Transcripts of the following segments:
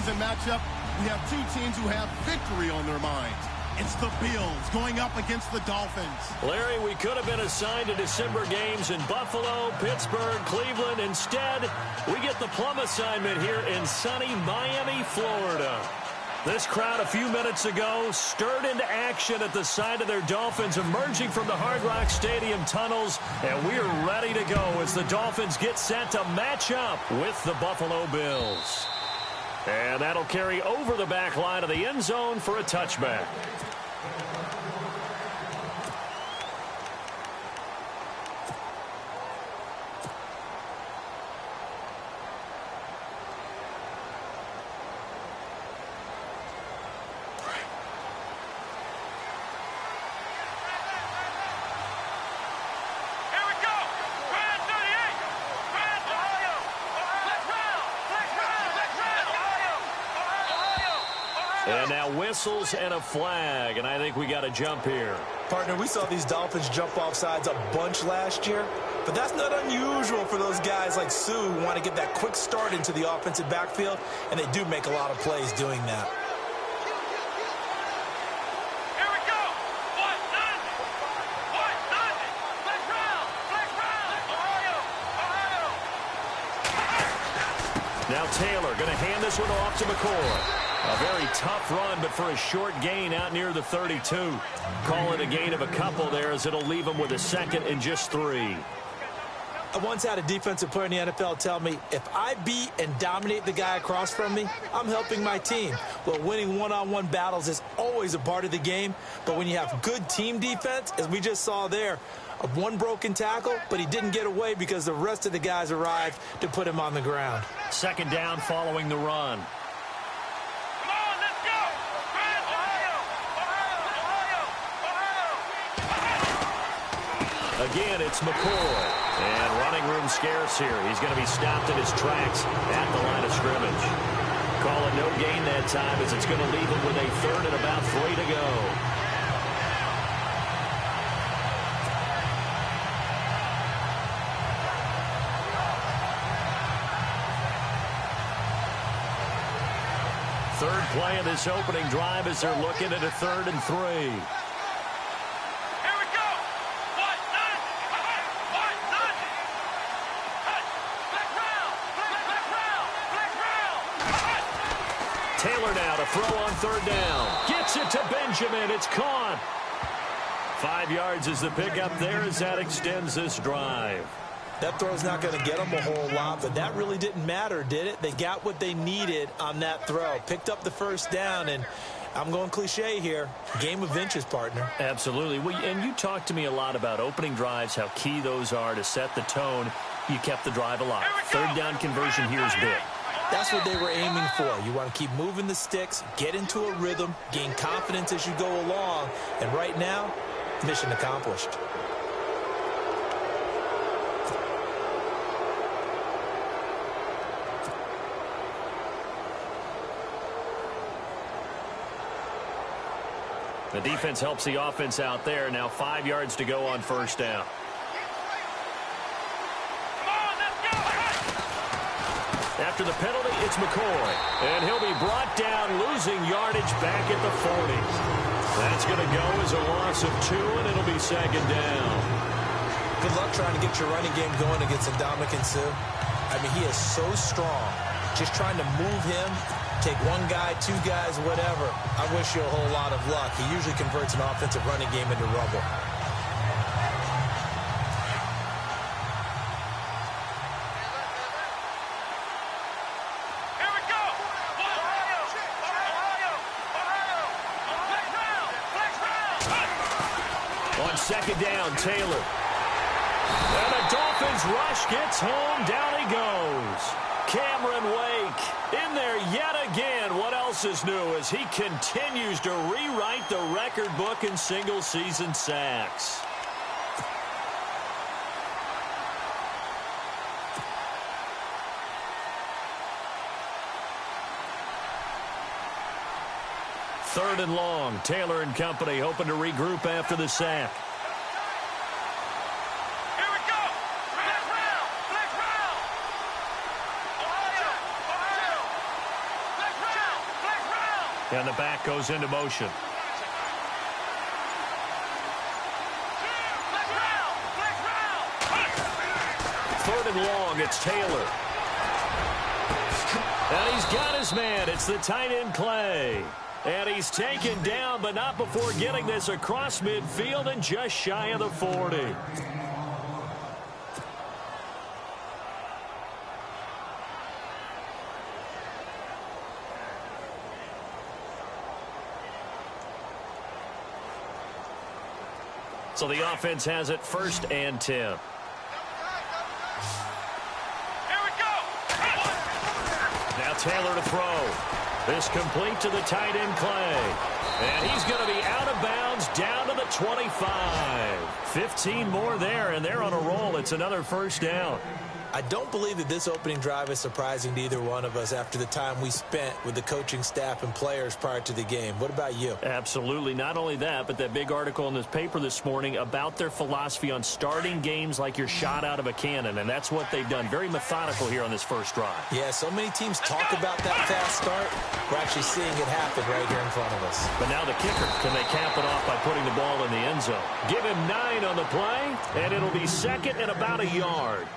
postseason matchup, we have two teams who have victory on their minds. It's the Bills going up against the Dolphins. Larry, we could have been assigned to December games in Buffalo, Pittsburgh, Cleveland. Instead, we get the plum assignment here in sunny Miami, Florida. This crowd a few minutes ago stirred into action at the side of their Dolphins emerging from the Hard Rock Stadium tunnels, and we're ready to go as the Dolphins get set to match up with the Buffalo Bills. And that'll carry over the back line of the end zone for a touchback. And now whistles and a flag, and I think we got a jump here. Partner, we saw these Dolphins jump off sides a bunch last year, but that's not unusual for those guys like Sue who want to get that quick start into the offensive backfield, and they do make a lot of plays doing that. Here we go. Flex round. Ohio. Now Taylor going to hand this one off to McCoy. A very tough run, but for a short gain out near the 32. Call it a gain of a couple there as it'll leave him with a second and just 3. I once had a defensive player in the NFL tell me, if I beat and dominate the guy across from me, I'm helping my team. Well, winning one-on-one battles is always a part of the game, but when you have good team defense, as we just saw there, one broken tackle, but he didn't get away because the rest of the guys arrived to put him on the ground. Second down following the run. Again, it's McCoy. And running room scarce here. He's going to be stopped in his tracks at the line of scrimmage. Call it no gain that time as it's going to leave him with a third and about 3 to go. Third play of this opening drive as they're looking at a 3rd and 3. Taylor now to throw on 3rd down. Gets it to Benjamin. It's caught. 5 yards is the pickup there as that extends this drive. That throw's not going to get them a whole lot, but that really didn't matter, did it? They got what they needed on that throw. Picked up the 1st down, and I'm going cliche here. Game of inches, partner. Absolutely. Well, and you talked to me a lot about opening drives, how key those are to set the tone. You kept the drive alive. 3rd down conversion here is big. That's what they were aiming for. You want to keep moving the sticks, get into a rhythm, gain confidence as you go along. And right now, mission accomplished. The defense helps the offense out there. Now 5 yards to go on 1st down. After the penalty, it's McCoy. And he'll be brought down, losing yardage back at the 40. That's going to go as a loss of 2, and it'll be 2nd down. Good luck trying to get your running game going against Ndamukong Suh. I mean, he is so strong. Just trying to move him, take one guy, 2 guys, whatever. I wish you a whole lot of luck. He usually converts an offensive running game into rubble. On 2nd down, Taylor. And the Dolphins rush gets home. Down he goes. Cameron Wake in there yet again. What else is new as he continues to rewrite the record book in single-season sacks. Third and long. Taylor and company hoping to regroup after the sack. Here we go. Flex round. Ohio. Flex round. And the back goes into motion. Third and long, it's Taylor. And he's got his man. It's the tight end, Clay. And he's taken down, but not before getting this across midfield and just shy of the 40. So the offense has it 1st and 10. Taylor to throw. This complete to the tight end, Clay. And he's going to be out of bounds down to the 25. 15 more there, and they're on a roll. It's another 1st down. I don't believe that this opening drive is surprising to either one of us after the time we spent with the coaching staff and players prior to the game. What about you? Absolutely. Not only that, but that big article in this paper this morning about their philosophy on starting games like you're shot out of a cannon, and that's what they've done. Very methodical here on this first drive. Yeah, so many teams talk about that fast start. We're actually seeing it happen right here in front of us. But now the kicker. Can they cap it off by putting the ball in the end zone? Give him 9 on the play, and it'll be 2nd and about a yard.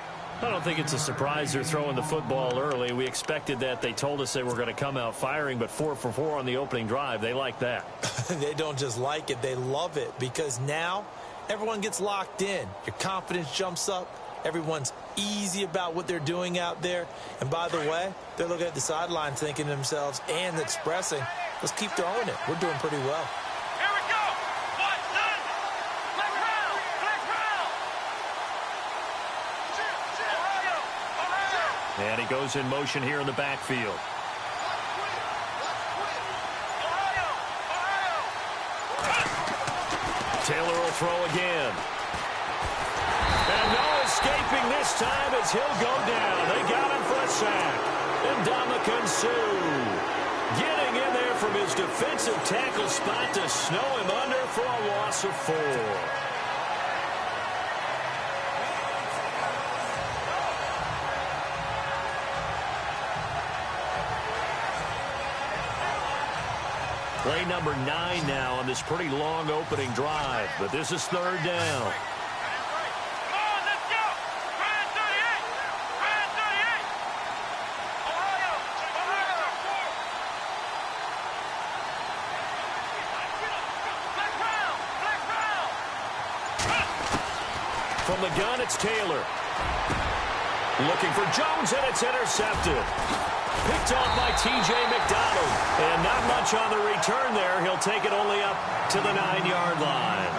I don't think it's a surprise they're throwing the football early. We expected that. They told us they were going to come out firing, but 4 for 4 on the opening drive. They like that. They don't just like it. They love it because now everyone gets locked in. Your confidence jumps up. Everyone's easy about what they're doing out there. And by the way, they're looking at the sideline thinking to themselves and expressing, let's keep throwing it. We're doing pretty well. And he goes in motion here in the backfield. Taylor will throw again. And no escaping this time as he'll go down. They got him for a sack. And Ndamukong Suh getting in there from his defensive tackle spot to snow him under for a loss of 4. Play number 9 now on this pretty long opening drive. But this is 3rd down. From the gun, it's Taylor. Looking for Jones, and it's intercepted. Picked off by T.J. McDonald. And not much on the return there. He'll take it only up to the 9-yard line.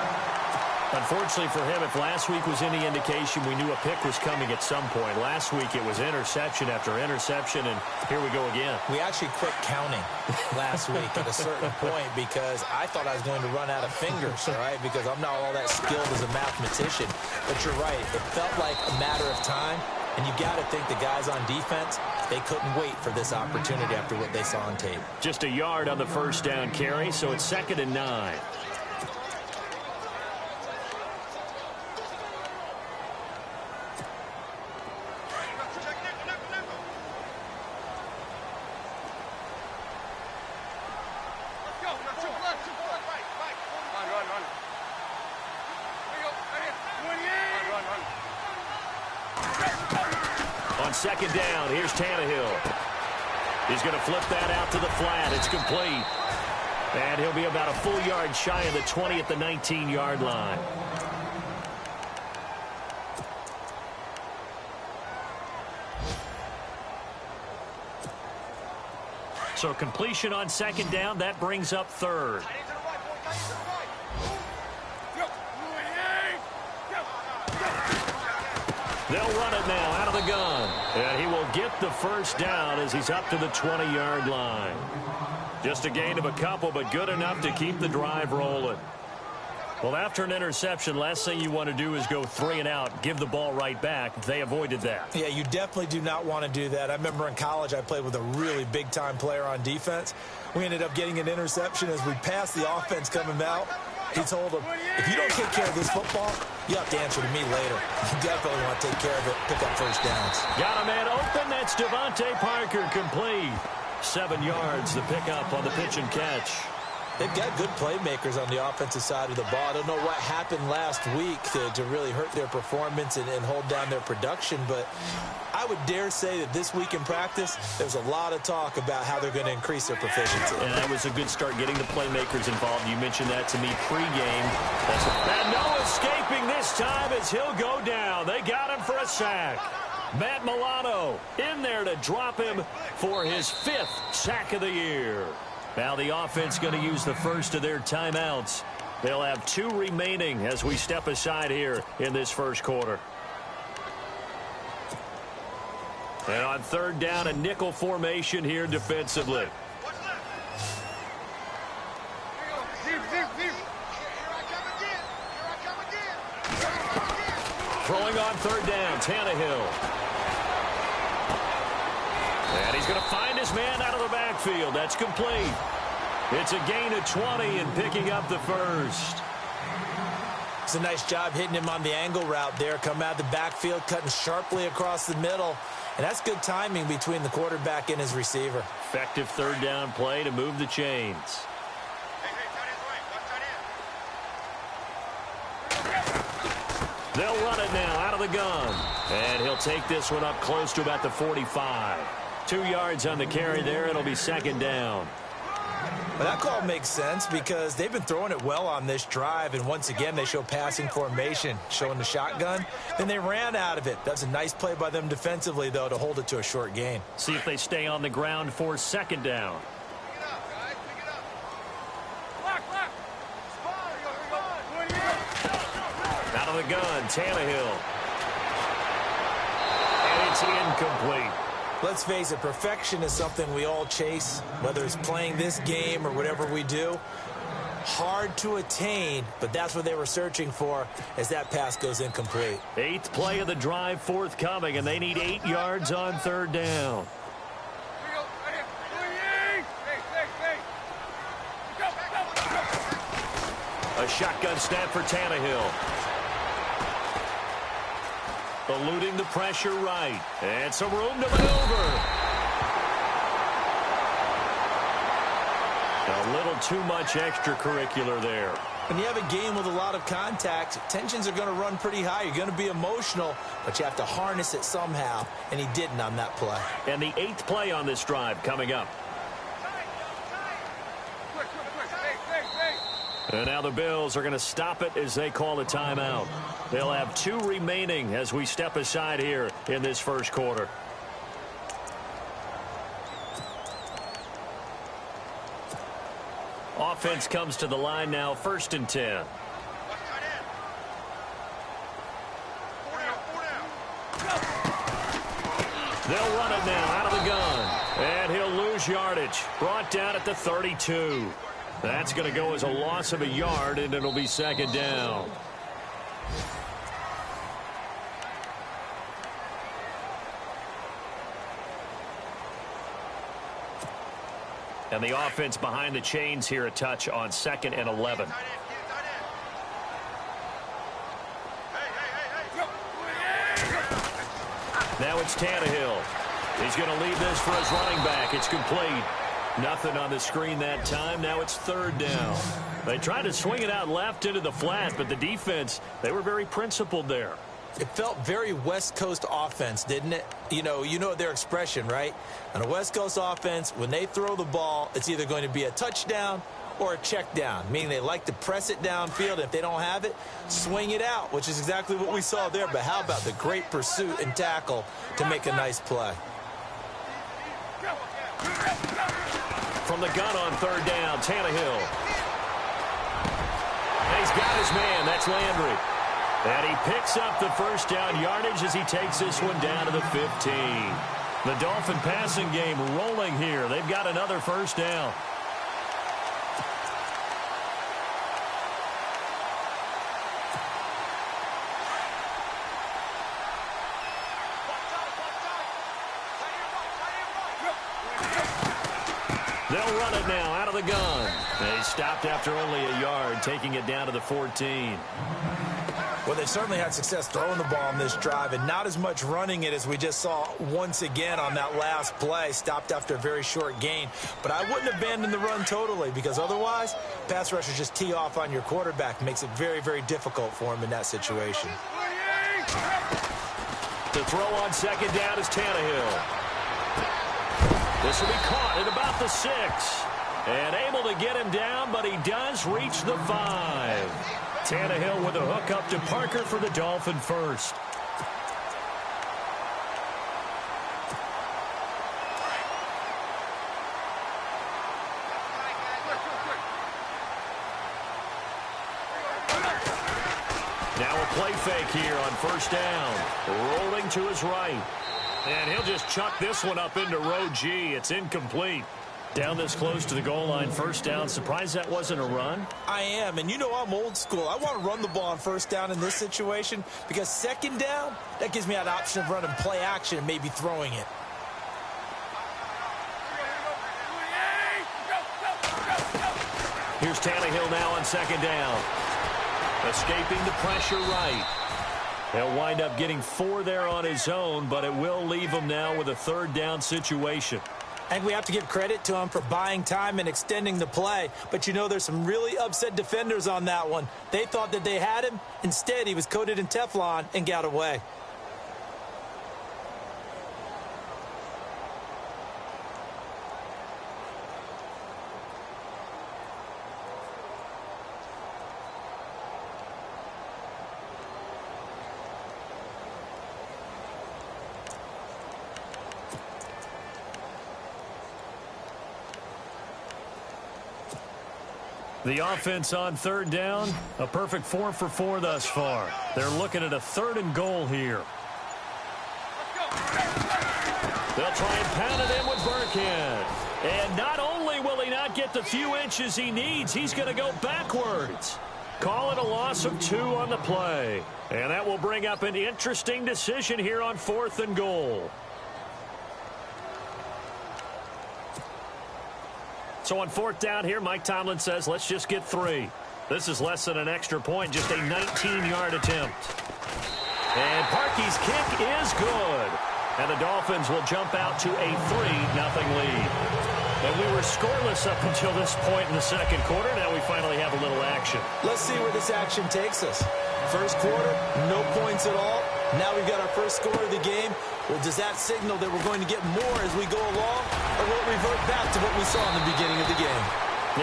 Unfortunately for him, if last week was any indication, we knew a pick was coming at some point. Last week it was interception after interception, and here we go again. We actually quit counting last week at a certain point because I thought I was going to run out of fingers, all right, because I'm not all that skilled as a mathematician. But you're right. It felt like a matter of time, and you got to think the guys on defense, they couldn't wait for this opportunity after what they saw on tape. Just a yard on the 1st down carry, so it's 2nd and 9. On 2nd down, here's Tannehill. He's going to flip that out to the flat. It's complete. And he'll be about a full yard shy of the 20 at the 19-yard line. So completion on 2nd down, that brings up 3rd. They'll run it now out of the gun. And he will get the 1st down as he's up to the 20-yard line. Just a gain of a couple, but good enough to keep the drive rolling. Well, after an interception, last thing you want to do is go 3 and out, give the ball right back. They avoided that. Yeah, you definitely do not want to do that. I remember in college I played with a really big-time player on defense. We ended up getting an interception as we passed the offense coming out. He told him, if you don't take care of this football, you have to answer to me later. You definitely want to take care of it, pick up 1st downs. Got a man open. That's Devontae Parker complete. 7 yards, the pickup on the pitch and catch. They've got good playmakers on the offensive side of the ball. I don't know what happened last week to really hurt their performance and hold down their production, but I would dare say that this week in practice, there's a lot of talk about how they're going to increase their proficiency. And that was a good start getting the playmakers involved. You mentioned that to me pregame. And no escaping this time as he'll go down. They got him for a sack. Matt Milano in there to drop him for his 5th sack of the year. Now the offense going to use the first of their timeouts. They'll have 2 remaining as we step aside here in this first quarter. And on 3rd down, a nickel formation here defensively. Throwing on 3rd down, Tannehill. And he's going to find his man out of the backfield. That's complete. It's a gain of 20 and picking up the first. It's a nice job hitting him on the angle route there. Come out of the backfield, cutting sharply across the middle. And that's good timing between the quarterback and his receiver. Effective 3rd down play to move the chains. They'll run it now out of the gun. And he'll take this one up close to about the 45. 2 yards on the carry there. It'll be 2nd down. Well, that call makes sense because they've been throwing it well on this drive, and once again they show passing formation, showing the shotgun. Then they ran out of it. That's a nice play by them defensively, though, to hold it to a short gain. See if they stay on the ground for 2nd down. Out of the gun, Tannehill. And it's incomplete. Let's face it, perfection is something we all chase, whether it's playing this game or whatever we do. Hard to attain, but that's what they were searching for as that pass goes incomplete. 8th play of the drive forthcoming, and they need 8 yards on 3rd down. A shotgun snap for Tannehill. Eluding the pressure right. And some room to maneuver. A little too much extracurricular there. When you have a game with a lot of contact, tensions are going to run pretty high. You're going to be emotional, but you have to harness it somehow, and he didn't on that play. And the 8th play on this drive coming up. And now the Bills are going to stop it as they call a timeout. They'll have 2 remaining as we step aside here in this first quarter. Offense comes to the line now, 1st and 10. They'll run it now out of the gun. And he'll lose yardage. Brought down at the 32. That's going to go as a loss of a yard, and it'll be 2nd down. And the offense behind the chains here a touch on 2nd and 11. Now it's Tannehill. He's going to leave this for his running back. It's complete. Nothing on the screen that time. Now it's 3rd down. They tried to swing it out left into the flat, but the defense, they were very principled there. It felt very West Coast offense, didn't it? You know their expression, right? On a West Coast offense, when they throw the ball, it's either going to be a touchdown or a check down, meaning they like to press it downfield. If they don't have it, swing it out, which is exactly what we saw there. But how about the great pursuit and tackle to make a nice play? From the gun on 3rd down, Tannehill. And he's got his man. That's Landry. And he picks up the 1st down yardage as he takes this one down to the 15. The Dolphin passing game rolling here. They've got another 1st down. They'll run it now out of the gun. They stopped after only a yard, taking it down to the 14. Well, they certainly had success throwing the ball on this drive and not as much running it as we just saw once again on that last play. Stopped after a very short gain. But I wouldn't abandon the run totally because otherwise, pass rushers just tee off on your quarterback. Makes it very, very difficult for him in that situation. The throw on second down is Tannehill. This will be caught at about the 6. And able to get him down, but he does reach the 5. Tannehill with a hook up to Parker for the Dolphin first. Now a play fake here on first down. Rolling to his right. And he'll just chuck this one up into row G. It's incomplete. Down this close to the goal line, first down. Surprised that wasn't a run? I am, and you know I'm old school. I want to run the ball on first down in this situation because second down, that gives me that option of running play action and maybe throwing it. Here's Tannehill now on second down. Escaping the pressure right. He'll wind up getting 4 there on his own, but it will leave him now with a third down situation. I think we have to give credit to him for buying time and extending the play. But, you know, there's some really upset defenders on that one. They thought that they had him. Instead, he was coated in Teflon and got away. The offense on third down, a perfect 4 for 4 thus far. They're looking at a 3rd and goal here. They'll try and pound it in with Burkhead. And not only will he not get the few inches he needs, he's going to go backwards. Call it a loss of 2 on the play. And that will bring up an interesting decision here on 4th and goal. So on 4th down here, Mike Tomlin says, let's just get 3. This is less than an extra point, just a 19-yard attempt. And Parkey's kick is good. And the Dolphins will jump out to a 3-0 lead. And we were scoreless up until this point in the second quarter. Now we finally have a little action. Let's see where this action takes us. First quarter, no points at all. Now we've got our first score of the game. Well, does that signal that we're going to get more as we go along, or will it revert back to what we saw in the beginning of the game?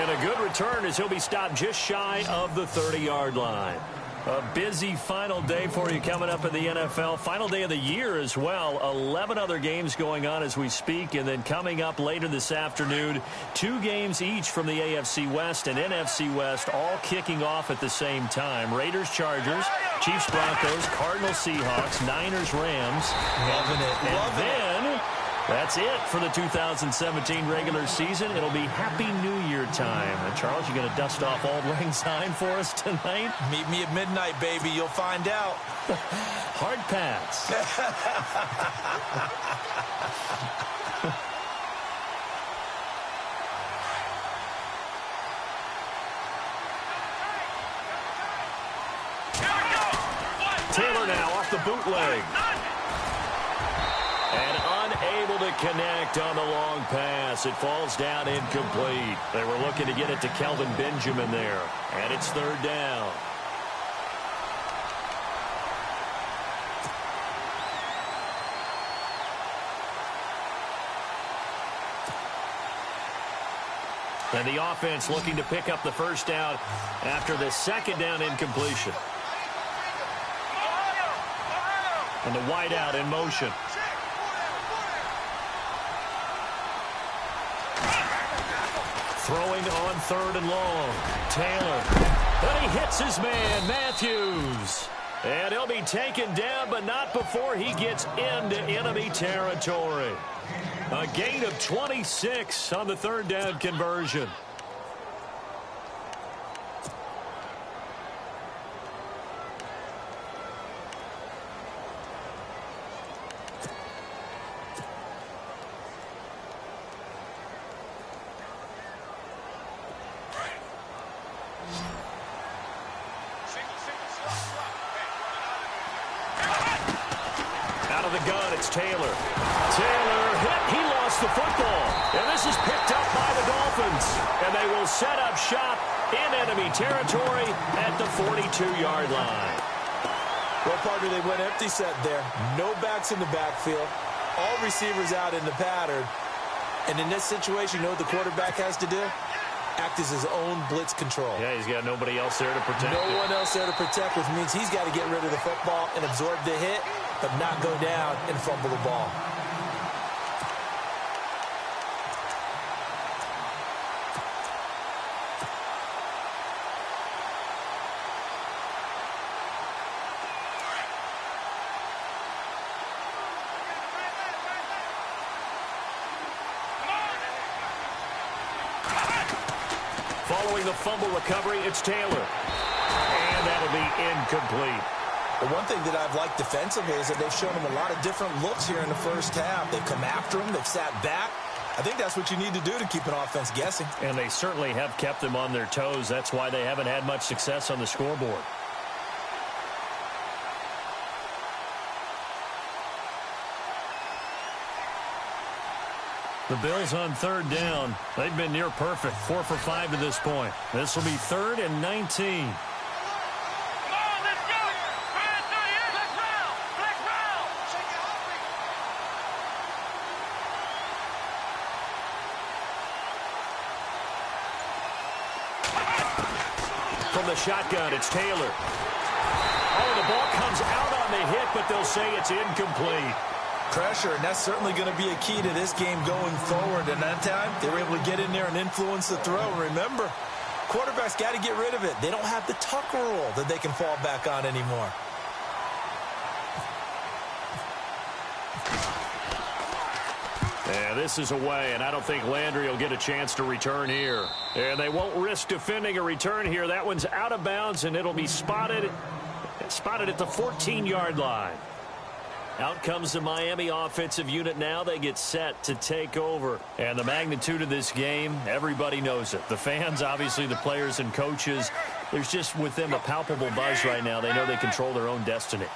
And a good return as he'll be stopped just shy of the 30-yard line. A busy final day for you coming up in the NFL. Final day of the year as well. 11 other games going on as we speak. And then coming up later this afternoon, 2 games each from the AFC West and NFC West, all kicking off at the same time. Raiders, Chargers, Chiefs, Broncos, Cardinals, Seahawks, Niners, Rams. Loving it. And then that's it for the 2017 regular season. It'll be Happy New Year time. And Charles, you going to dust off Auld Lang Syne for us tonight? Meet me at midnight, baby. You'll find out. Hard pass. Taylor now off the bootleg. And unable to connect on the long pass. It falls down incomplete. They were looking to get it to Kelvin Benjamin there. And it's 3rd down. And the offense looking to pick up the first down after the 2nd down incompletion. And the wideout in motion. Throwing on 3rd and long. Taylor. But he hits his man, Matthews. And he'll be taken down, but not before he gets into enemy territory. A gain of 26 on the 3rd down conversion. gun, it's Taylor. Taylor hit. He lost the football. And this is picked up by the Dolphins. And they will set up shop in enemy territory at the 42-yard line. Well, partner, they went empty set there. No backs in the backfield. All receivers out in the pattern. And in this situation, you know what the quarterback has to do? Act as his own blitz control. Yeah, he's got nobody else there to protect No one else there to protect, which means he's got to get rid of the football and absorb the hit, but not go down and fumble the ball. Following the fumble recovery, it's Taylor. And that'll be incomplete. The one thing that I've liked defensively is that they've shown him a lot of different looks here in the first half. They've come after him. They've sat back. I think that's what you need to do to keep an offense guessing. And they certainly have kept them on their toes. That's why they haven't had much success on the scoreboard. The Bills on third down. They've been near perfect. 4 for 5 to this point. This will be 3rd and 19. From the shotgun, it's Taylor. Oh, the ball comes out on the hit, but they'll say it's incomplete. Pressure, and that's certainly going to be a key to this game going forward. And that time, they were able to get in there and influence the throw. Remember, quarterbacks got to get rid of it. They don't have the Tucker rule that they can fall back on anymore. Yeah, this is away, and I don't think Landry will get a chance to return here. And they won't risk defending a return here. That one's out of bounds, and it'll be spotted at the 14-yard line. Out comes the Miami offensive unit now. They get set to take over. And the magnitude of this game, everybody knows it. The fans, obviously the players and coaches, there's just with them a palpable buzz right now. They know they control their own destiny.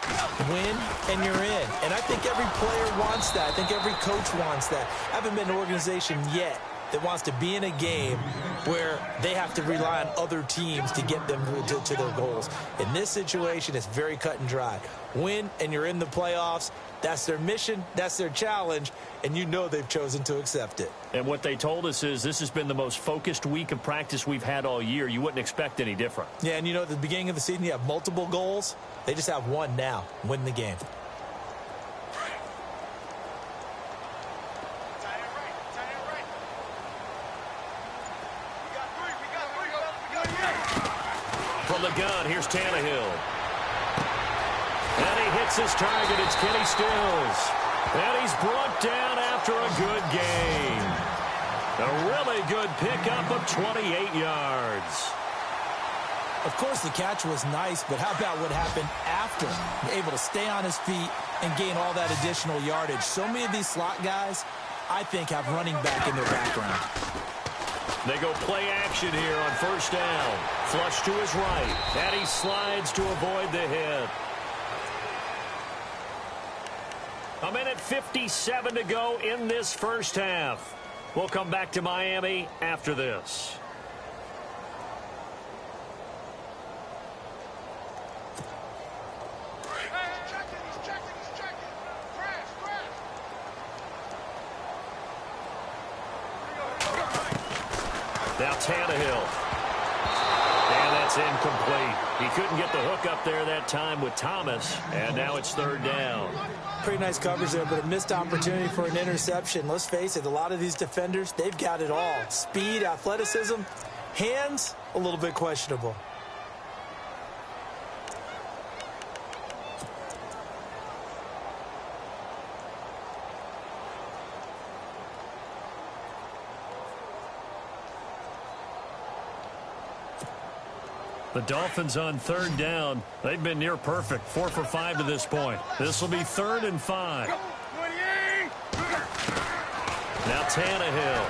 Win, and you're in. And I think every player wants that. I think every coach wants that. I haven't been an organization yet that wants to be in a game where they have to rely on other teams to get them to their goals. In this situation, it's very cut and dry. Win, and you're in the playoffs. That's their mission. That's their challenge. And you know they've chosen to accept it. And what they told us is this has been the most focused week of practice we've had all year. You wouldn't expect any different. Yeah, and you know, at the beginning of the season, you have multiple goals. They just have one now. Win the game. From the gun, here's Tannehill. And he hits his target. It's Kenny Stills. And he's brought down after a good game. A really good pickup of 28 yards. Of course, the catch was nice, but how about what happened after? Able to stay on his feet and gain all that additional yardage. So many of these slot guys, I think, have running back in their background. They go play action here on first down. Flush to his right. And he slides to avoid the hit. A minute 57 to go in this first half. We'll come back to Miami after this. Now Tannehill. And that's incomplete. He couldn't get the hook up there that time with Thomas. And now it's third down. Pretty nice coverage there, but a missed opportunity for an interception. Let's face it, a lot of these defenders, they've got it all. Speed, athleticism, hands, a little bit questionable. The Dolphins on third down. They've been near perfect. 4 for 5 to this point. This will be 3rd and 5. Now Tannehill.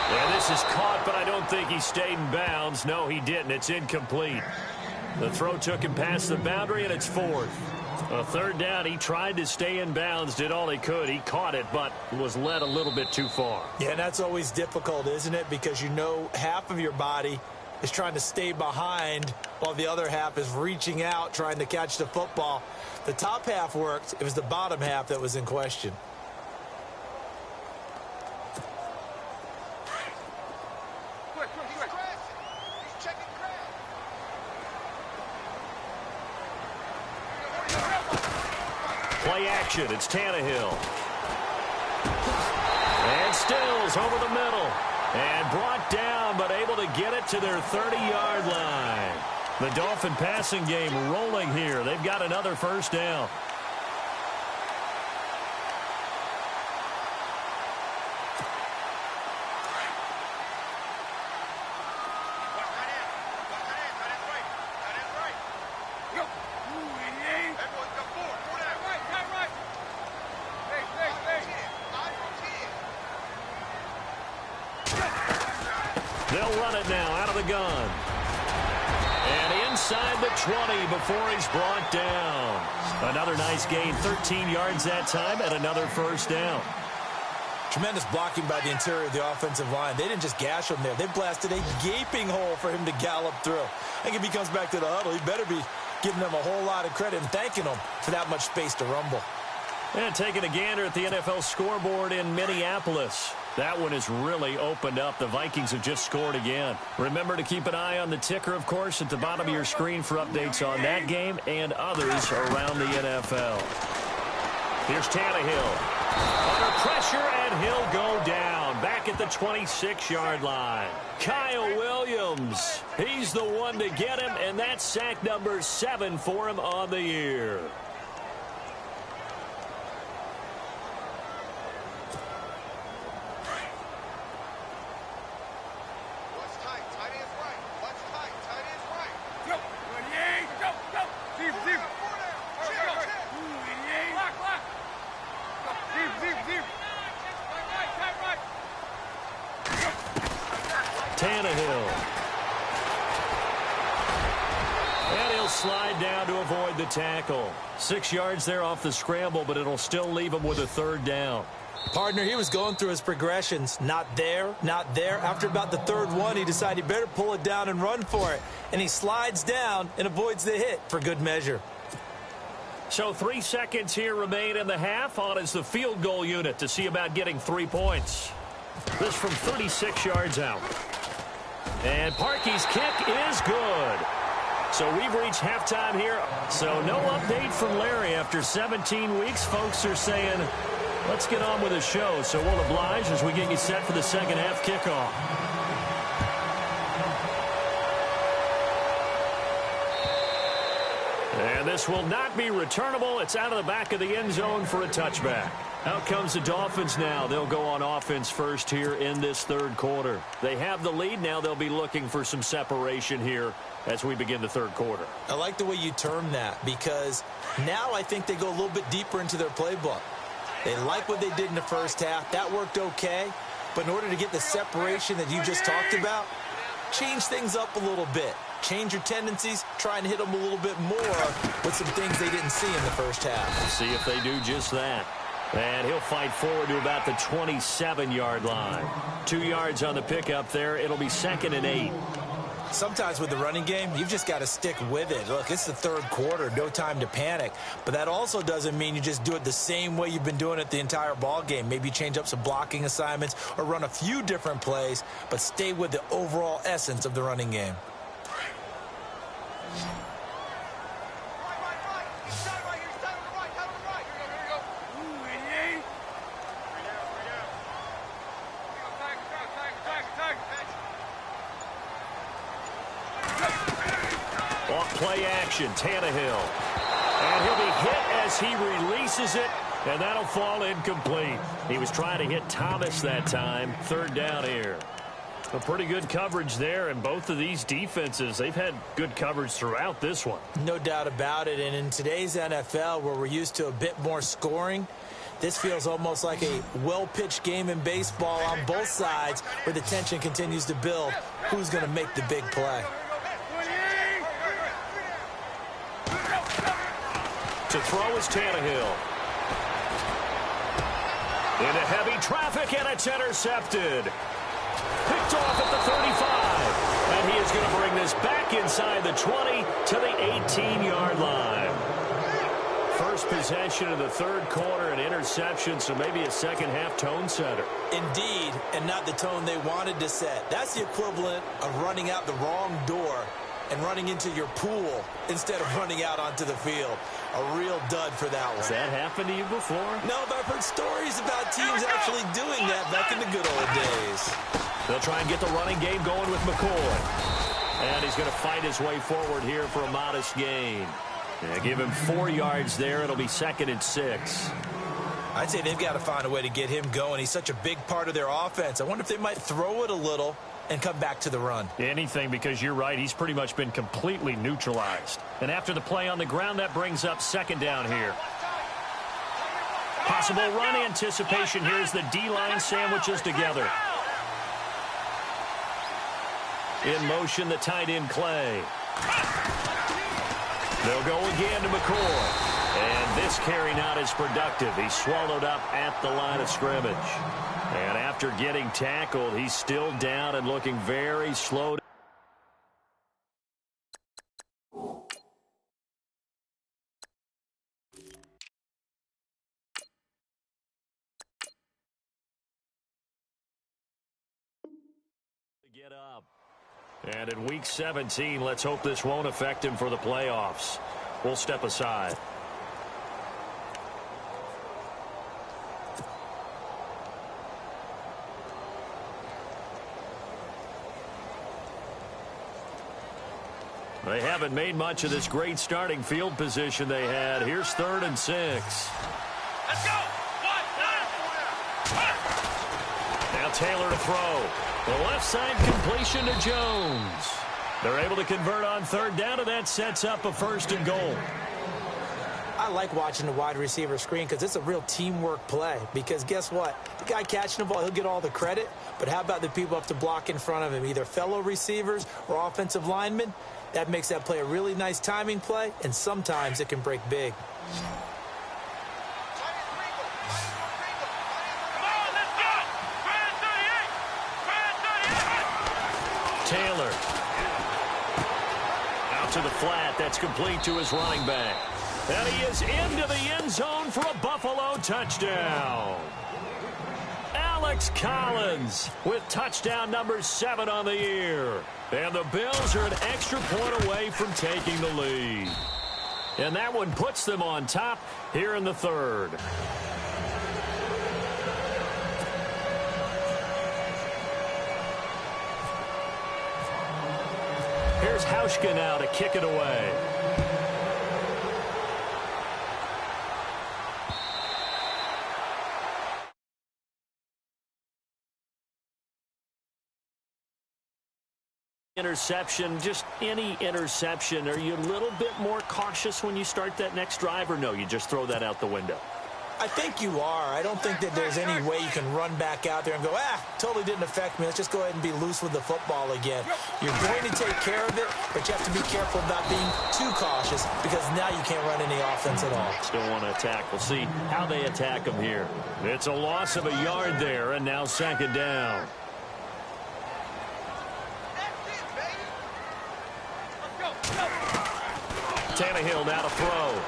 And this is caught, but I don't think he stayed in bounds. No, he didn't. It's incomplete. The throw took him past the boundary, and it's 4th. A third down, he tried to stay in bounds, did all he could. He caught it, but was led a little bit too far. Yeah, and that's always difficult, isn't it? Because you know half of your body is trying to stay behind while the other half is reaching out, trying to catch the football. The top half worked. It was the bottom half that was in question. Play action. It's Tannehill. And Stills over the middle. And brought down, but able to get it to their 30-yard line. The Dolphin passing game rolling here. They've got another first down. They'll run it now out of the gun. And inside the 20 before he's brought down. Another nice gain, 13 yards that time, and another first down. Tremendous blocking by the interior of the offensive line. They didn't just gash him there. They blasted a gaping hole for him to gallop through. I think if he comes back to the huddle, he better be giving them a whole lot of credit and thanking them for that much space to rumble. And taking a gander at the NFL scoreboard in Minneapolis. That one has really opened up. The Vikings have just scored again. Remember to keep an eye on the ticker, of course, at the bottom of your screen for updates on that game and others around the NFL. Here's Tannehill. Under pressure, and he'll go down. Back at the 26-yard line. Kyle Williams. He's the one to get him, and that's sack number 7 for him on the year. Tannehill. And he'll slide down to avoid the tackle. 6 yards there off the scramble, but it'll still leave him with a third down. Partner, he was going through his progressions. Not there, not there. After about the third one, he decided he better pull it down and run for it. And he slides down and avoids the hit for good measure. So 3 seconds here remain in the half. On is the field goal unit to see about getting 3 points. This from 36 yards out. And Parkey's kick is good. So we've reached halftime here. So no update from Larry after 17 weeks. Folks are saying, let's get on with the show. So we'll oblige as we get you set for the second half kickoff. And this will not be returnable. It's out of the back of the end zone for a touchback. Out comes the Dolphins now. They'll go on offense first here in this third quarter. They have the lead. Now they'll be looking for some separation here as we begin the third quarter. I like the way you term that because now I think they go a little bit deeper into their playbook. They like what they did in the first half. That worked okay. But in order to get the separation that you just talked about, change things up a little bit. Change your tendencies, try and hit them a little bit more with some things they didn't see in the first half. We'll see if they do just that. And he'll fight forward to about the 27-yard line. 2 yards on the pickup there. It'll be 2nd and 8. Sometimes with the running game, you've just got to stick with it. Look, it's the third quarter, no time to panic. But that also doesn't mean you just do it the same way you've been doing it the entire ball game. Maybe change up some blocking assignments or run a few different plays, but stay with the overall essence of the running game. Play action, Tannehill. And he'll be hit as he releases it, and that'll fall incomplete. He was trying to hit Thomas that time. Third down here. A pretty good coverage there, and both of these defenses, they've had good coverage throughout this one. No doubt about it, and in today's NFL, where we're used to a bit more scoring, this feels almost like a well-pitched game in baseball on both sides where the tension continues to build. Who's going to make the big play? To throw is Tannehill. Into heavy traffic, and it's intercepted. Picked off at the 35. And he is going to bring this back inside the 20 to the 18-yard line. First possession of the third quarter, an interception, so maybe a second-half tone setter. Indeed, and not the tone they wanted to set. That's the equivalent of running out the wrong door and running into your pool instead of running out onto the field. A real dud for that one. Has that happened to you before? No, but I've heard stories about teams actually doing that back in the good old days. They'll try and get the running game going with McCoy. And he's going to fight his way forward here for a modest gain. Yeah, give him 4 yards there. It'll be 2nd and 6. I'd say they've got to find a way to get him going. He's such a big part of their offense. I wonder if they might throw it a little and come back to the run. Anything, because you're right. He's pretty much been completely neutralized. And after the play on the ground, that brings up 2nd down here. Possible run anticipation. Here's the D-line sandwiches together. In motion, the tight end Clay. They'll go again to McCoy. And this carry not as productive. He's swallowed up at the line of scrimmage. And after getting tackled, he's still down and looking very slow. Get up. And in week 17, let's hope this won't affect him for the playoffs. We'll step aside. They haven't made much of this great starting field position they had. Here's 3rd and 6. Let's go. 1, 9. Now Taylor to throw. The left side completion to Jones. They're able to convert on 3rd down, and that sets up a 1st and goal. I like watching the wide receiver screen because it's a real teamwork play. Because guess what? The guy catching the ball, he'll get all the credit. But how about the people up to block in front of him, either fellow receivers or offensive linemen? That makes that play a really nice timing play, and sometimes it can break big. Taylor. Out to the flat. That's complete to his running back. And he is into the end zone for a Buffalo touchdown. Alex Collins with touchdown number 7 on the year. And the Bills are an extra point away from taking the lead. And that one puts them on top here in the 3rd. Here's Hauschka now to kick it away. Interception, just any interception. Are you a little bit more cautious when you start that next drive, or no, you just throw that out the window? I think you are. I don't think that there's any way you can run back out there and go, totally didn't affect me. Let's just go ahead and be loose with the football again. You're going to take care of it, but you have to be careful about being too cautious because now you can't run any offense at all. Still want to attack. We'll see how they attack them here. It's a loss of a yard there, and now 2nd down. Tannehill now to throw.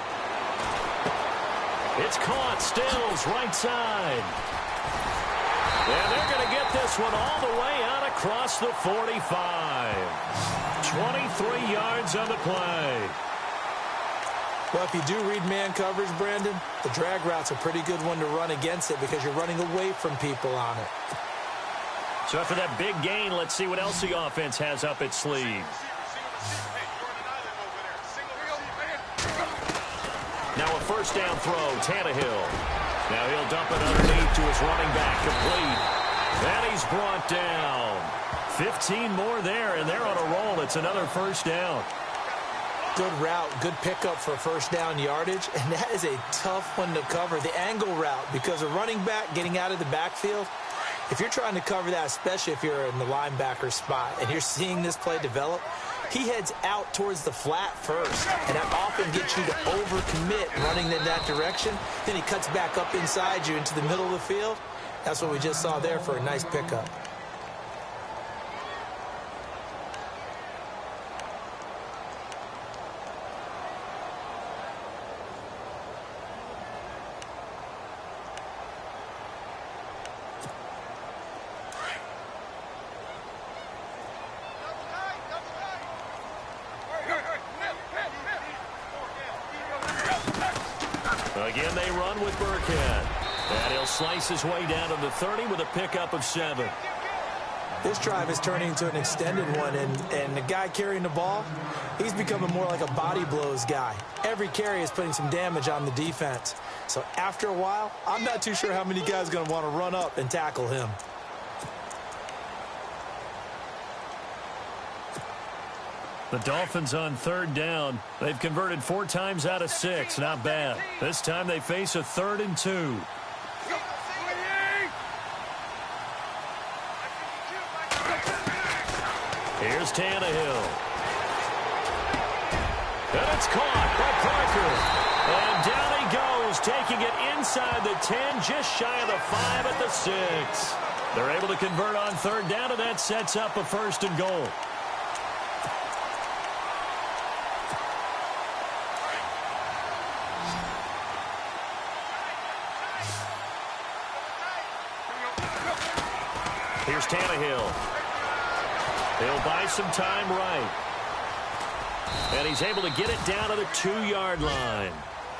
It's caught. Stills right side. And they're going to get this one all the way out across the 45. 23 yards on the play. Well, if you do read man coverage, Brandon, the drag route's a pretty good one to run against it because you're running away from people on it. So after that big gain, let's see what else the offense has up its sleeve. Now a 1st down throw, Tannehill. Now he'll dump it underneath to his running back, complete. And he's brought down. 15 more there, and they're on a roll. It's another 1st down. Good route, good pickup for 1st down yardage, and that is a tough one to cover, the angle route, because a running back getting out of the backfield, if you're trying to cover that, especially if you're in the linebacker spot and you're seeing this play develop, he heads out towards the flat first, and that often gets you to overcommit running in that direction. Then he cuts back up inside you into the middle of the field. That's what we just saw there for a nice pickup. Again, they run with Burkhead. And he'll slice his way down to the 30 with a pickup of 7. This drive is turning into an extended one, and the guy carrying the ball, he's becoming more like a body blows guy. Every carry is putting some damage on the defense. So after a while, I'm not too sure how many guys are going to want to run up and tackle him. The Dolphins on 3rd down. They've converted 4 times out of 6. Not bad. This time they face a 3rd and 2. Here's Tannehill. And it's caught by Parker. And down he goes, taking it inside the 10, just shy of the 5 at the 6. They're able to convert on 3rd down, and that sets up a 1st and goal. Here's Tannehill. He'll buy some time right. And he's able to get it down to the 2-yard line.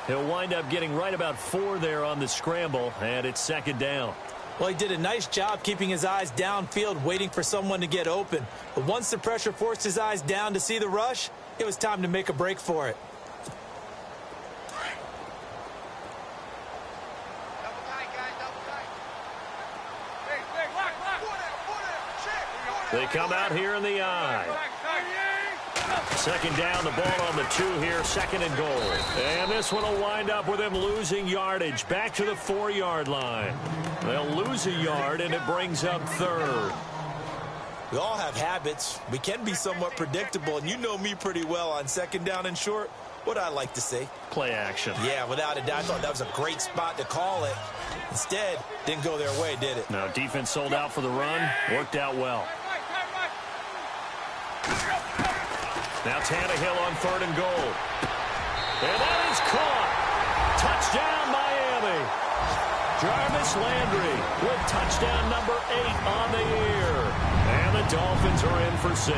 He'll wind up getting right about 4 there on the scramble, and it's 2nd down. Well, he did a nice job keeping his eyes downfield, waiting for someone to get open. But once the pressure forced his eyes down to see the rush, it was time to make a break for it. They come out here in the eye. 2nd down, the ball on the 2 here, 2nd and goal. And this one will wind up with him losing yardage back to the 4-yard line. They'll lose a yard, and it brings up 3rd. We all have habits. We can be somewhat predictable, and you know me pretty well on 2nd down and short. What I like to say? Play action. Yeah, without a doubt. I thought that was a great spot to call it. Instead, didn't go their way, did it? No, defense sold out for the run. Worked out well. Now Tannehill on 3rd and goal. And that is caught. Touchdown, Miami. Jarvis Landry with touchdown number 8 on the year. And the Dolphins are in for 6.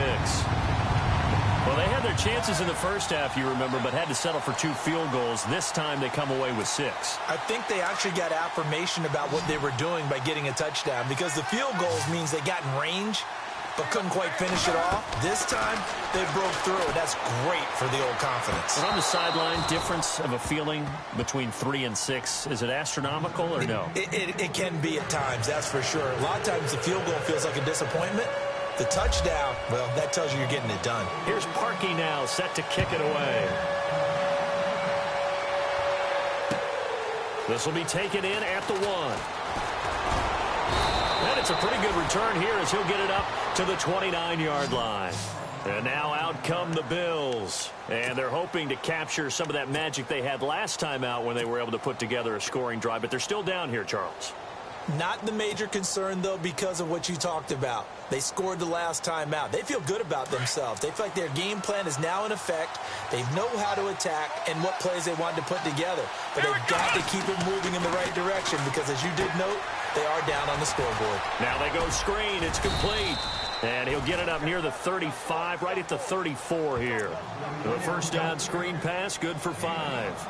Well, they had their chances in the first half, you remember, but had to settle for 2 field goals. This time they come away with 6. I think they actually got affirmation about what they were doing by getting a touchdown, because the field goals means they got in range but couldn't quite finish it off. This time, they broke through, and that's great for the old confidence. But on the sideline, difference of a feeling between 3 and 6, is it astronomical or no? It can be at times, that's for sure. A lot of times the field goal feels like a disappointment. The touchdown, well, that tells you you're getting it done. Here's Parkey now, set to kick it away. This will be taken in at the 1. And it's a pretty good return here as he'll get it up to the 29-yard line. And now out come the Bills. And they're hoping to capture some of that magic they had last time out when they were able to put together a scoring drive. But they're still down here, Charles. Not the major concern, though, because of what you talked about. They scored the last time out. They feel good about themselves. They feel like their game plan is now in effect. They know how to attack and what plays they want to put together. But they've got to keep it moving in the right direction because, as you did note, they are down on the scoreboard. Now they go screen. It's complete. And he'll get it up near the 35, right at the 34 here. The first down screen pass, good for 5.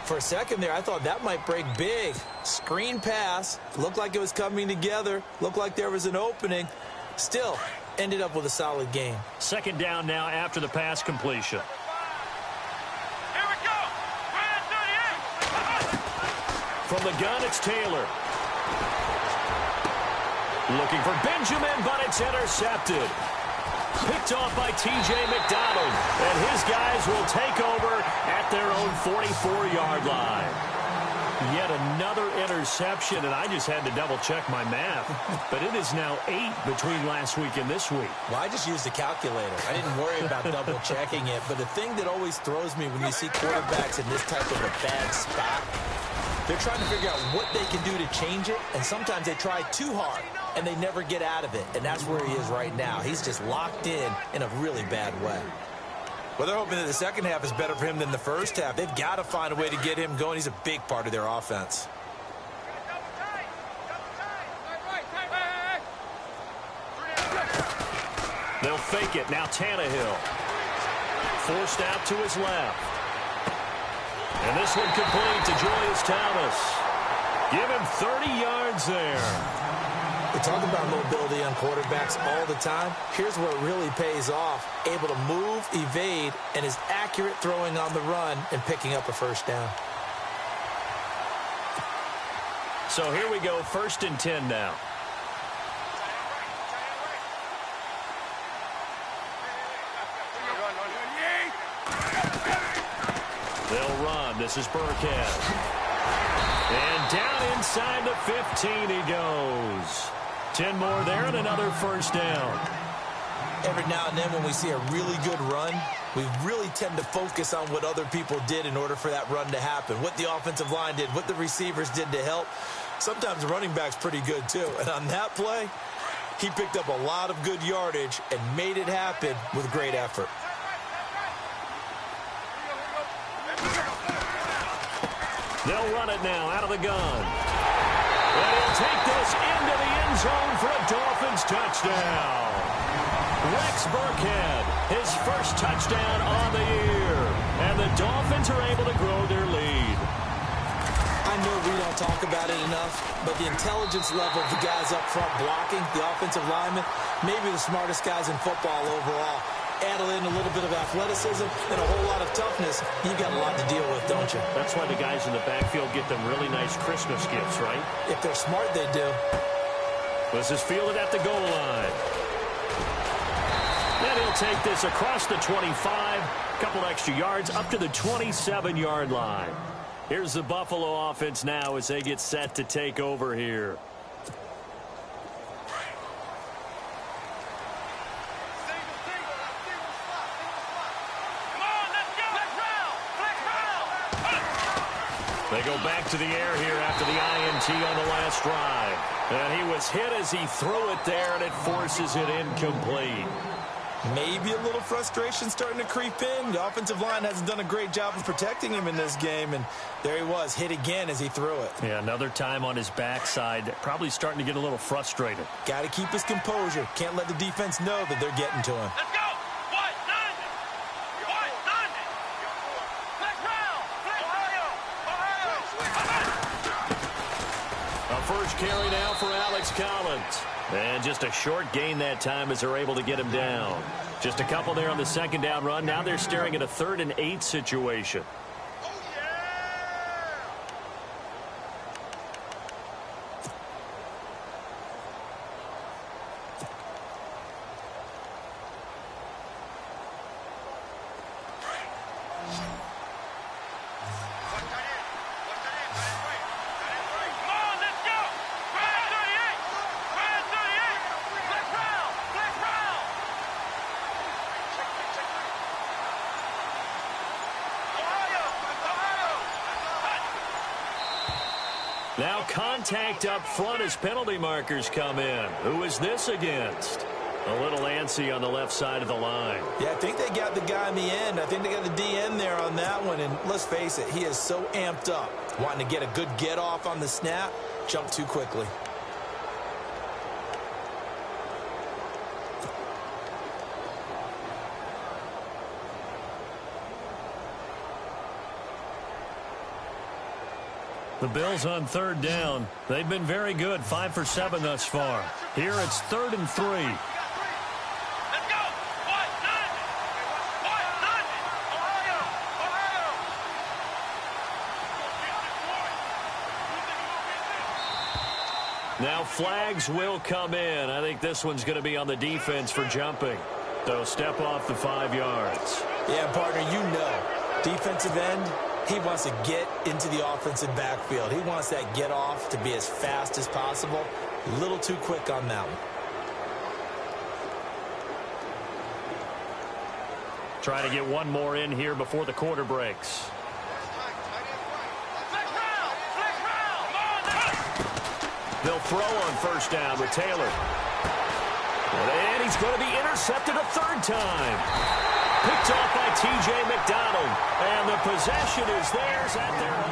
For a second there, I thought that might break big. Screen pass. Looked like it was coming together. Looked like there was an opening. Still, ended up with a solid game. 2nd down now after the pass completion. Here we go. Right at 38. From the gun, it's Taylor. Looking for Benjamin, but it's intercepted. Picked off by T.J. McDonald. And his guys will take over at their own 44-yard line. Yet another interception, and I just had to double-check my math. But it is now 8 between last week and this week. Well, I just used a calculator. I didn't worry about double-checking it. But the thing that always throws me when you see quarterbacks in this type of a bad spot, they're trying to figure out what they can do to change it, and sometimes they try too hard, and they never get out of it. And that's where he is right now. He's just locked in a really bad way. Well, they're hoping that the second half is better for him than the first half. They've got to find a way to get him going. He's a big part of their offense. They'll fake it. Now Tannehill. Forced out to his left. And this one complete to Julius Thomas. Give him 30 yards there. We talk about mobility on quarterbacks all the time. Here's where it really pays off. Able to move, evade, and is accurate throwing on the run and picking up a first down. So here we go, 1st and 10 now. They'll run. This is Burkhead. And down inside the 15 he goes. 10 more there and another first down. Every now and then when we see a really good run, we really tend to focus on what other people did in order for that run to happen. What the offensive line did, what the receivers did to help. Sometimes the running back's pretty good too. And on that play, he picked up a lot of good yardage and made it happen with great effort. They'll run it now out of the gun. And he'll take this into the end zone for a Dolphins touchdown. Rex Burkhead, his first touchdown on the year. And the Dolphins are able to grow their lead. I know we don't talk about it enough, but the intelligence level of the guys up front blocking, the offensive linemen, maybe the smartest guys in football overall. Add in a little bit of athleticism and a whole lot of toughness, you've got a lot to deal with, don't you? That's why the guys in the backfield get them really nice Christmas gifts, right? If they're smart, they do. This is fielded at the goal line. Then he'll take this across the 25, a couple extra yards up to the 27-yard line. Here's the Buffalo offense now as they get set to take over here. They go back to the air here after the INT on the last drive. And he was hit as he threw it there, and it forces it incomplete. Maybe a little frustration starting to creep in. The offensive line hasn't done a great job of protecting him in this game, and there he was, hit again as he threw it. Yeah, another time on his backside, probably starting to get a little frustrated. Got to keep his composure. Can't let the defense know that they're getting to him. Let's go! First carry now for Alex Collins. And just a short gain that time as they're able to get him down. Just a couple there on the second down run. Now they're staring at a 3rd and 8 situation. Now contact up front as penalty markers come in. Who is this against? A little antsy on the left side of the line. Yeah, I think they got the guy in the end. I think they got the DN there on that one. And let's face it, he is so amped up. Wanting to get a good get off on the snap, jump too quickly. The Bills on 3rd down. They've been very good, 5 for 7 thus far. Here it's 3rd and 3. Let's go! Now flags will come in. I think this one's going to be on the defense for jumping. They'll step off the 5 yards. Yeah, partner, you know. Defensive end, He wants to get into the offensive backfield. He wants that get off to be as fast as possible. A little too quick on that one. Try to get one more in here before the quarter breaks. They'll throw on first down with Taylor. And he's going to be intercepted a third time. Picked off by T.J. McDonald. And the possession is theirs at their own.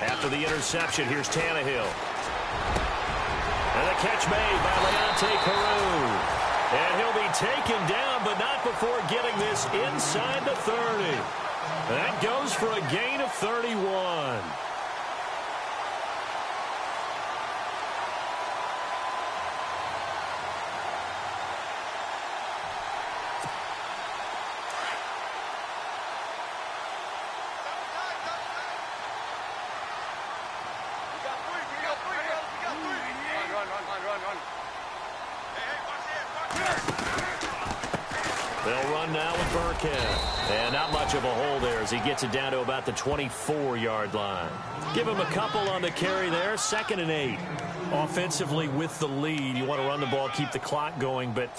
After the interception, here's Tannehill. And the catch made by Leonte Carew. And he'll be taken down, but not before getting this inside the 30. That goes for a gain of 31. They'll run now with Burkhead. And not much of a hole there as he gets it down to about the 24-yard line. Give him a couple on the carry there. 2nd and 8. Offensively with the lead, you want to run the ball, keep the clock going, but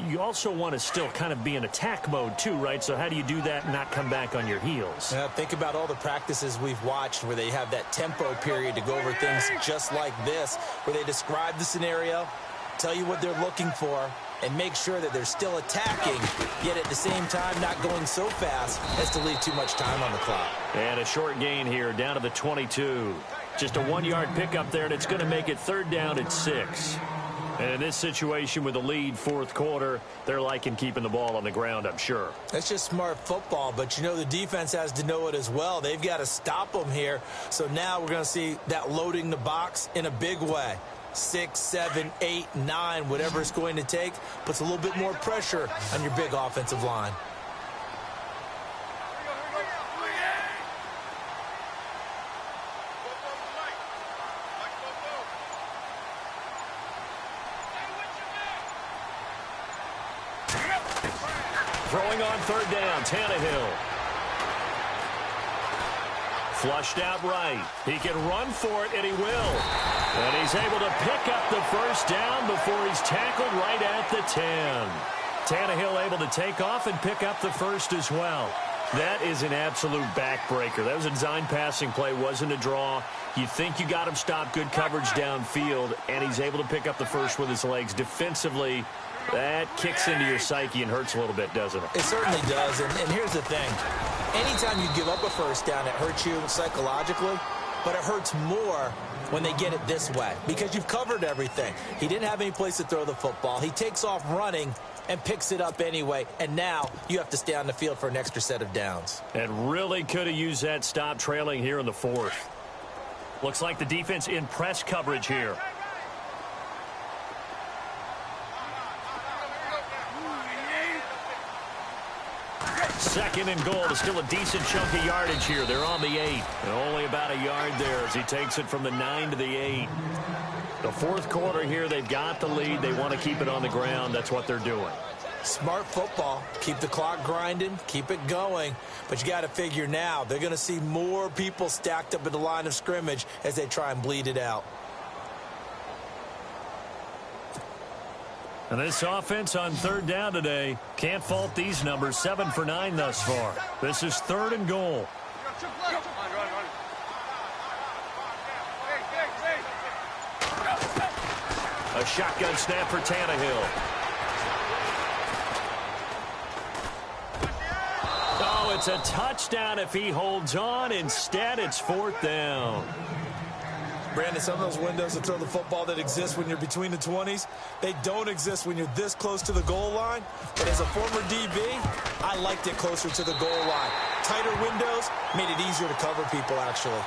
you also want to still kind of be in attack mode too, right? So how do you do that and not come back on your heels? Think about all the practices we've watched where they have that tempo period to go over things just like this, where they describe the scenario, tell you what they're looking for, and make sure that they're still attacking, yet at the same time not going so fast as to leave too much time on the clock. And a short gain here down to the 22. Just a 1-yard pickup there, and it's going to make it 3rd down at 6. And in this situation with a lead 4th quarter, they're liking keeping the ball on the ground, I'm sure. That's just smart football, but you know the defense has to know it as well. They've got to stop them here. So now we're going to see that loading the box in a big way. 6, 7, 8, 9, whatever it's going to take, puts a little bit more pressure on your big offensive line. Throwing on 3rd down, Tannehill. Flushed out right. He can run for it, and he will. And he's able to pick up the first down before he's tackled right at the 10. Tannehill able to take off and pick up the first as well. That is an absolute backbreaker. That was a design passing play, wasn't a draw. You think you got him stopped, good coverage downfield, and he's able to pick up the first with his legs. Defensively, that kicks into your psyche and hurts a little bit, doesn't it? It certainly does, and here's the thing. Anytime you give up a first down, it hurts you psychologically, but it hurts more when they get it this way because you've covered everything. He didn't have any place to throw the football. He takes off running and picks it up anyway, and now you have to stay on the field for an extra set of downs. And really could have used that stop trailing here in the 4th. Looks like the defense in press coverage here. Second and goal is still a decent chunk of yardage here. They're on the 8. And only about a yard there as he takes it from the 9 to the 8. The 4th quarter here, they've got the lead. They want to keep it on the ground. That's what they're doing. Smart football. Keep the clock grinding. Keep it going. But you got to figure now, they're going to see more people stacked up at the line of scrimmage as they try and bleed it out. And this offense on 3rd down today, can't fault these numbers. 7 for 9 thus far. This is 3rd and goal. A shotgun snap for Tannehill. Oh, it's a touchdown if he holds on. Instead, it's 4th down. Brandon, some of those windows to throw the football that exist when you're between the 20s, they don't exist when you're this close to the goal line. But as a former DB, I liked it closer to the goal line. Tighter windows made it easier to cover people, actually.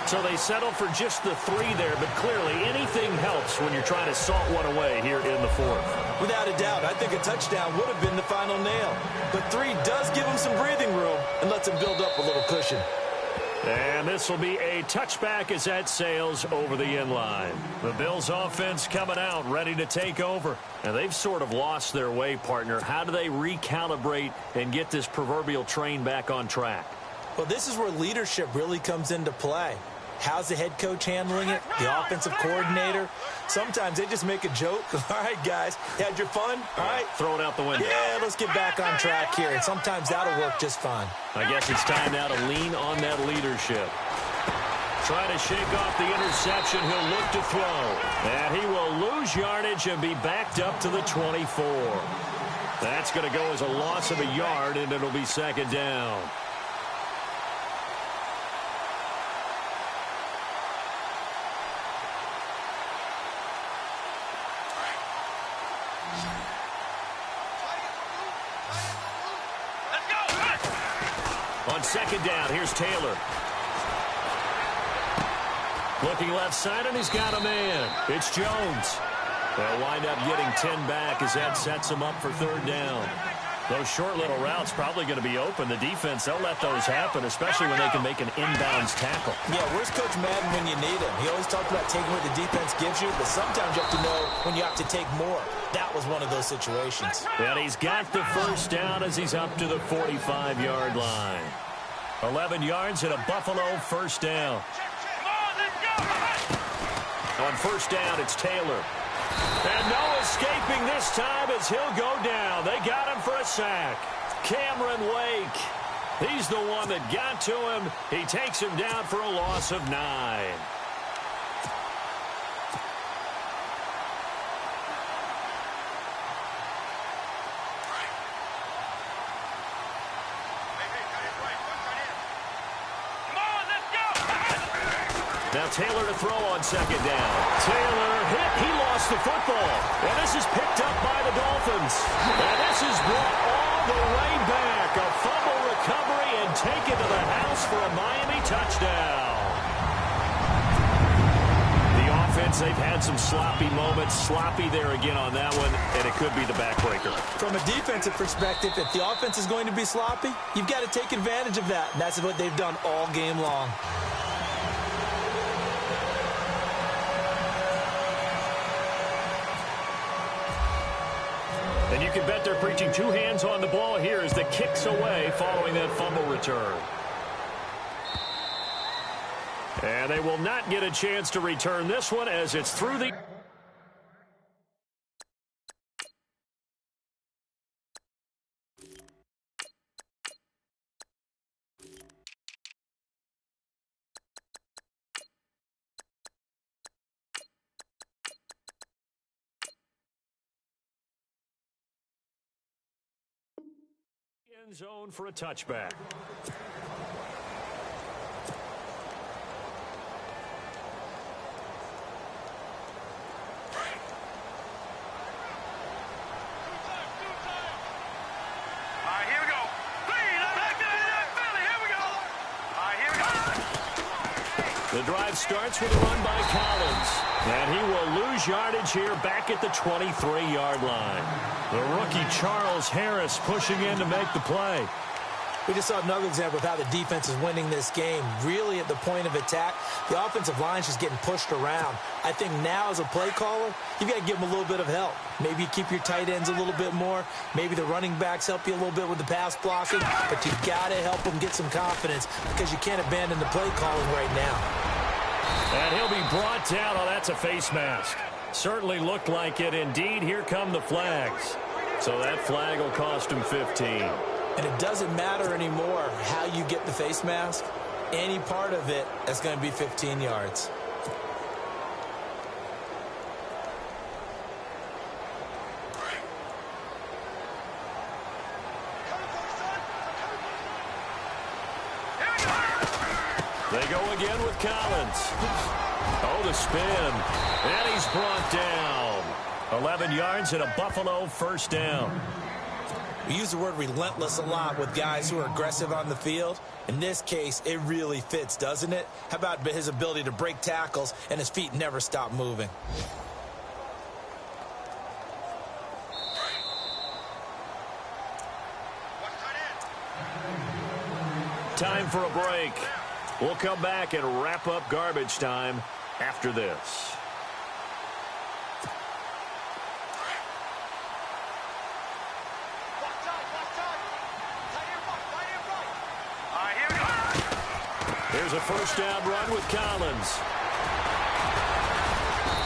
So they settle for just the 3 there, but clearly anything helps when you're trying to salt one away here in the 4th. Without a doubt, I think a touchdown would have been the final nail. But 3 does give them some breathing room and lets them build up a little cushion. And this will be a touchback as that sails over the end line. The Bills offense coming out, ready to take over. And they've sort of lost their way, partner. How do they recalibrate and get this proverbial train back on track? Well, this is where leadership really comes into play. How's the head coach handling it? The offensive coordinator? Sometimes they just make a joke. All right, guys, had your fun? All right. Throw it out the window. Yeah, let's get back on track here. And sometimes that'll work just fine. I guess it's time now to lean on that leadership. Trying to shake off the interception. He'll look to throw. And he will lose yardage and be backed up to the 24. That's going to go as a loss of a yard, and it'll be 2nd down. On 2nd down, here's Taylor. Looking left side, and he's got a man. It's Jones. They'll wind up getting 10 back as that sets him up for 3rd down. Those short little routes probably going to be open. The defense, they'll let those happen, especially when they can make an inbounds tackle. Yeah, where's Coach Madden when you need him? He always talked about taking what the defense gives you, but sometimes you have to know when you have to take more. That was one of those situations. And he's got the 1st down as he's up to the 45-yard line. 11 yards and a Buffalo 1st down. On 1st down, it's Taylor. And no escaping this time as he'll go down. They got him for a sack. Cameron Wake. He's the one that got to him. He takes him down for a loss of 9. Now Taylor to throw on 2nd down. Taylor hit. He lost the football. And this is picked up by the Dolphins. And this is brought all the way back. A fumble recovery and taken to the house for a Miami touchdown. The offense, they've had some sloppy moments. Sloppy there again on that one. And it could be the backbreaker. From a defensive perspective, if the offense is going to be sloppy, you've got to take advantage of that. And that's what they've done all game long. And you can bet they're preaching 2 hands on the ball here as the kick's away following that fumble return. And they will not get a chance to return this one as it's through the... end zone for a touchback. The drive starts with a run by Collins. And he will lose yardage here back at the 23-yard line. The rookie Charles Harris pushing in to make the play. We just saw another example of how the defense is winning this game. Really at the point of attack, the offensive line is just getting pushed around. I think now as a play caller, you've got to give them a little bit of help. Maybe you keep your tight ends a little bit more. Maybe the running backs help you a little bit with the pass blocking. But you've got to help them get some confidence because you can't abandon the play calling right now. And he'll be brought down. Oh, that's a face mask. Certainly looked like it. Indeed, here come the flags. So that flag will cost him 15. And it doesn't matter anymore how you get the face mask. Any part of it is going to be 15 yards. They go again with Collins. Oh, the spin. And he's brought down. 11 yards and a Buffalo first down. We use the word relentless a lot with guys who are aggressive on the field. In this case, it really fits, doesn't it? How about his ability to break tackles and his feet never stop moving? Time for a break. We'll come back and wrap up garbage time after this. Here's a first down run with Collins.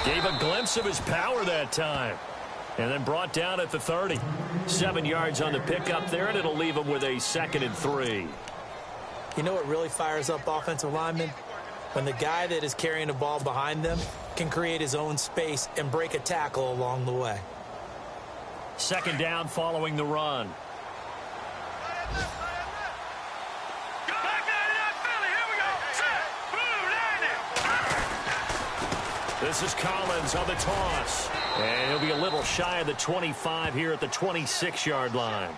Gave a glimpse of his power that time. And then brought down at the 30. 7 yards on the pickup there, and it'll leave him with a 2nd and 3. You know what really fires up offensive linemen? When the guy that is carrying the ball behind them can create his own space and break a tackle along the way. 2nd down following the run. This is Collins on the toss. And he'll be a little shy of the 25 here at the 26-yard line.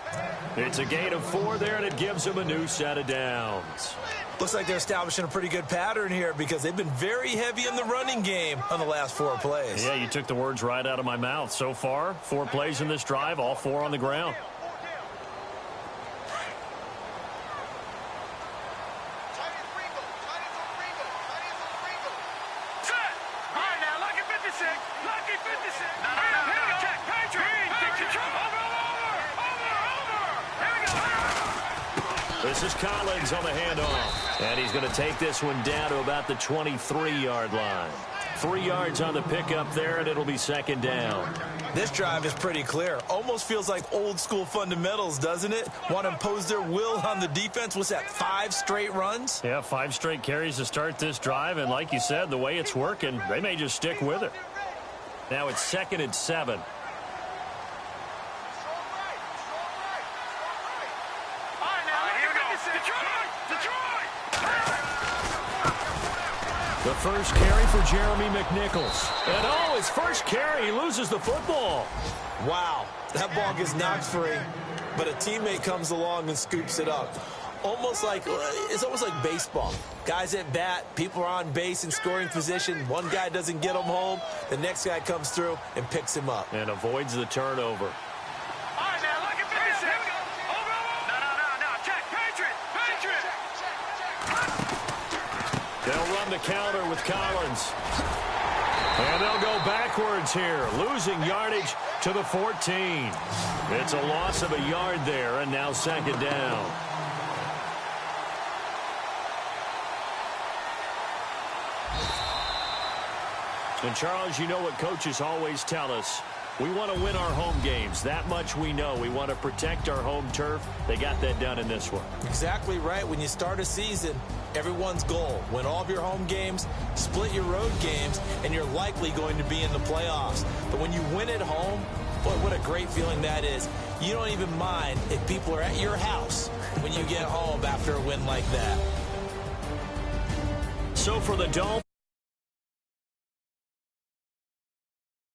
It's a gain of 4 there, and it gives him a new set of downs. Looks like they're establishing a pretty good pattern here because they've been very heavy in the running game on the last 4 plays. Yeah, you took the words right out of my mouth. So far, 4 plays in this drive, all 4 on the ground. This is Collins on the handoff. And he's going to take this one down to about the 23-yard line. 3 yards on the pickup there, and it'll be 2nd down. This drive is pretty clear. Almost feels like old-school fundamentals, doesn't it? Want to impose their will on the defense. What's that, 5 straight runs? Yeah, 5 straight carries to start this drive. And like you said, the way it's working, they may just stick with it. Now it's 2nd and 7. The first carry for Jeremy McNichols. And oh, his first carry, he loses the football. Wow, that ball gets knocked free, but a teammate comes along and scoops it up. It's almost like baseball. Guys at bat, people are on base in scoring position. One guy doesn't get him home. The next guy comes through and picks him up. And avoids the turnover. They'll run the counter with Collins. And they'll go backwards here, losing yardage to the 14. It's a loss of a yard there, and now 2nd down. And, Charles, you know what coaches always tell us. We want to win our home games. That much we know. We want to protect our home turf. They got that done in this one. Exactly right. When you start a season, everyone's goal, win all of your home games, split your road games, and you're likely going to be in the playoffs. But when you win at home, boy, what a great feeling that is. You don't even mind if people are at your house when you get home after a win like that. So for the Dolphins.